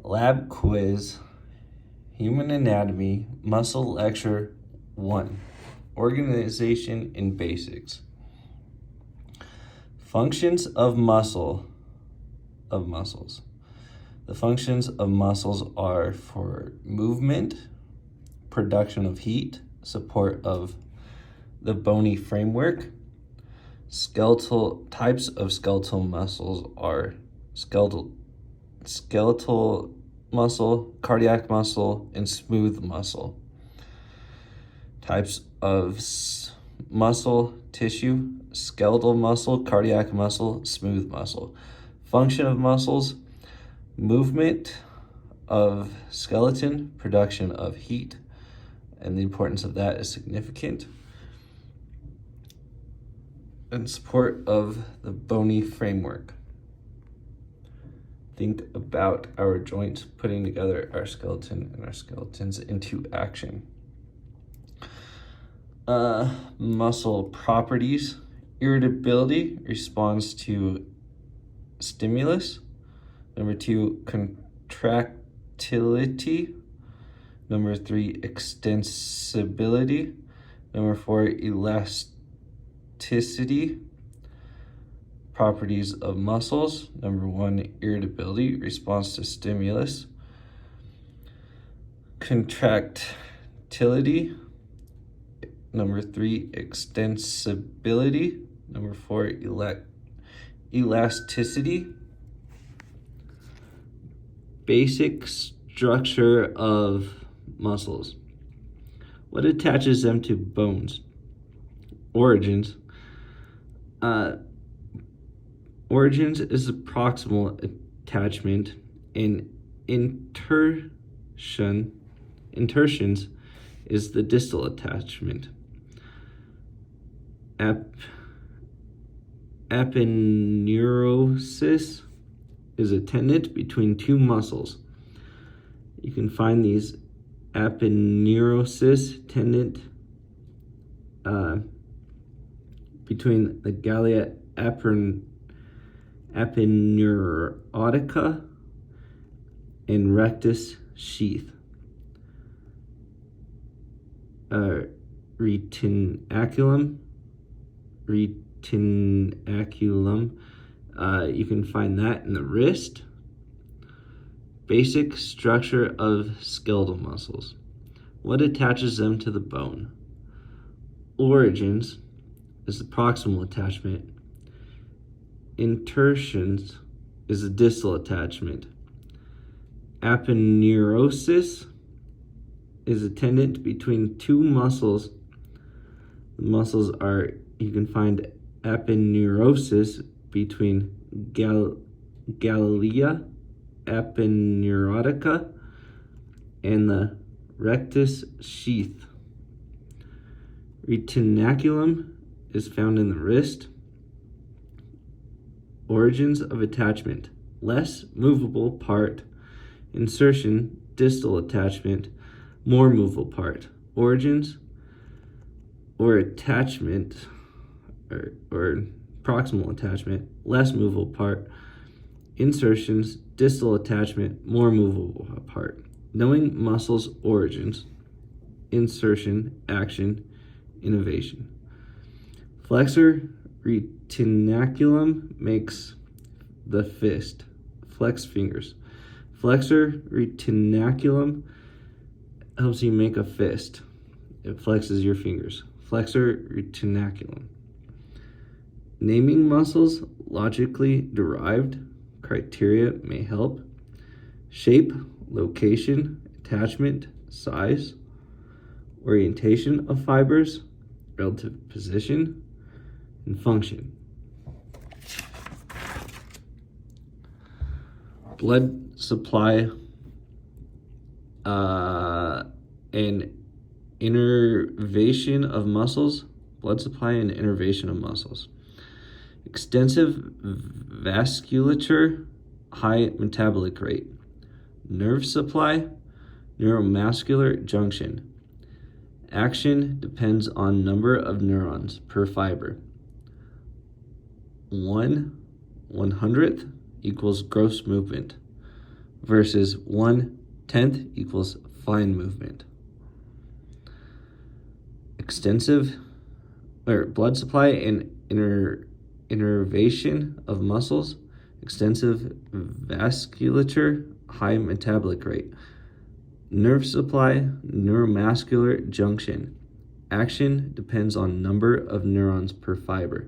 Lab quiz, human anatomy, muscle lecture 1, organization and basics. Functions of muscles. The functions of muscles are for movement, production of heat, support of the bony framework. Skeletal types of skeletal muscles are skeletal muscle, cardiac muscle, and smooth muscle. Types of muscle tissue: skeletal muscle, cardiac muscle, smooth muscle. Function of muscles: movement of skeleton, production of heat, and the importance of that is significant, and support of the bony framework. Think about our joints putting together our skeleton and our skeletons into action. Muscle properties: irritability responds to stimulus. Number 2, contractility. Number 3, extensibility. Number 4, elasticity. Properties of muscles: number 1, irritability responds to stimulus. Contractility. Number 3, extensibility. Number 4, elasticity. Basic structure of muscles. What attaches them to bones? Origins. Origins is the proximal attachment, and insertions is the distal attachment. Aponeurosis is a tendon between two muscles. You can find these aponeurosis tendon between the galea aponeurotica and rectus sheath. Retinaculum. You can find that in the wrist. Basic structure of skeletal muscles. What attaches them to the bone? Origins is the proximal attachment. Insertions is the distal attachment. Aponeurosis is a tendon between two muscles. The muscles are, you can find aponeurosis between galea aponeurotica and the rectus sheath. Retinaculum is found in the wrist. Origins of attachment: less movable part. Insertion, distal attachment, more movable part. Origins or attachment or proximal attachment, less movable part. Insertions, distal attachment, more movable part. Knowing muscles' origins: insertion, action, innovation. Flexor retinaculum makes the fist. Flex fingers. Flexor retinaculum helps you make a fist. It flexes your fingers. Flexor retinaculum. Naming muscles: logically derived. Criteria may help. Shape, location, attachment, size. Orientation of fibers, relative position, and function. Blood supply and innervation of muscles. Blood supply and innervation of muscles. Extensive vasculature, high metabolic rate. Nerve supply, neuromuscular junction. Action depends on number of neurons per fiber. 1/100th equals gross movement. versus 1/10 equals fine movement. Extensive blood supply and innervation of muscles, extensive vasculature, high metabolic rate. Nerve supply, neuromuscular junction. Action depends on number of neurons per fiber.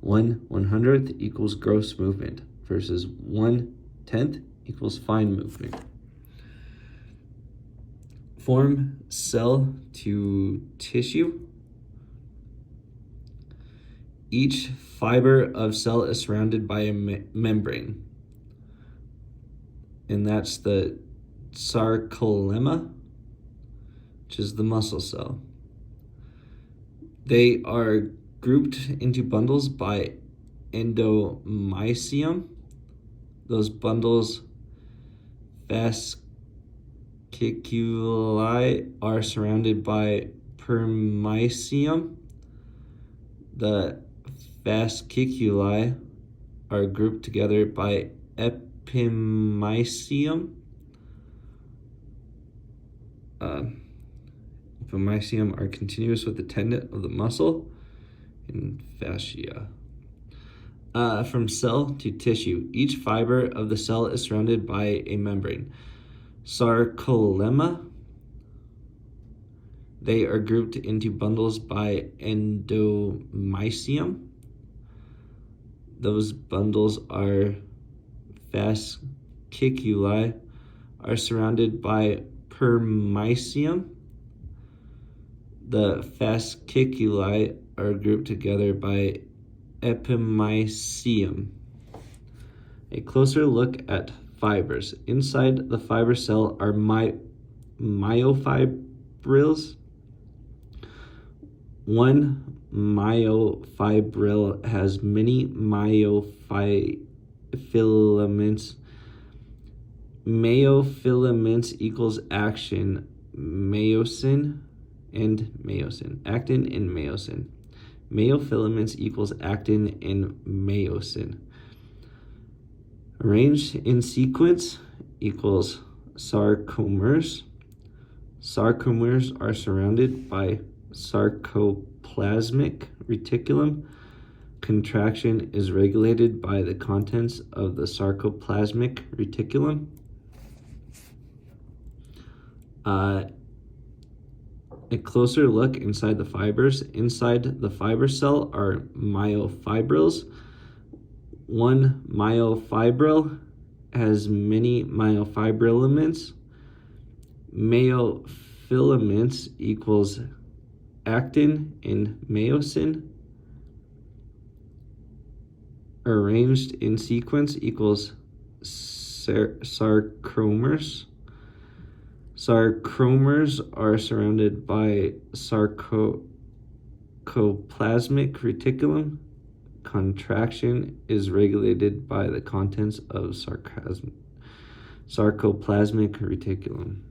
1/100th equals gross movement versus 1/10 equals fine movement. Form cell to tissue. Each fiber of cell is surrounded by a membrane, and that's the sarcolemma, which is the muscle cell. They are grouped into bundles by endomysium. Those bundles, fasciculi, are surrounded by permysium. The fasciculi are grouped together by epimysium. Epimysium are continuous with the tendon of the muscle and fascia. From cell to tissue, each fiber of the cell is surrounded by a membrane. Sarcolemma. They are grouped into bundles by endomysium. Those bundles are fasciculi, are surrounded by permysium. The fasciculi are grouped together by epimysium. A closer look at fibers. Inside the fiber cell are myofibrils. One myofibril has many myofilaments. Myofilaments equals action, myosin and myosin. Actin and myosin. Myofilaments equals actin and myosin. Arranged in sequence equals sarcomers. Sarcomers are surrounded by sarcoplasmic reticulum. Contraction is regulated by the contents of the sarcoplasmic reticulum. A closer look inside the fibers. Inside the fiber cell are myofibrils. One myofibril has many myofibrillaments. Myofilaments equals actin and myosin. Arranged in sequence equals sarcomers. Sarcomers are surrounded by sarcoplasmic reticulum. Contraction is regulated by the contents of sarcoplasmic reticulum.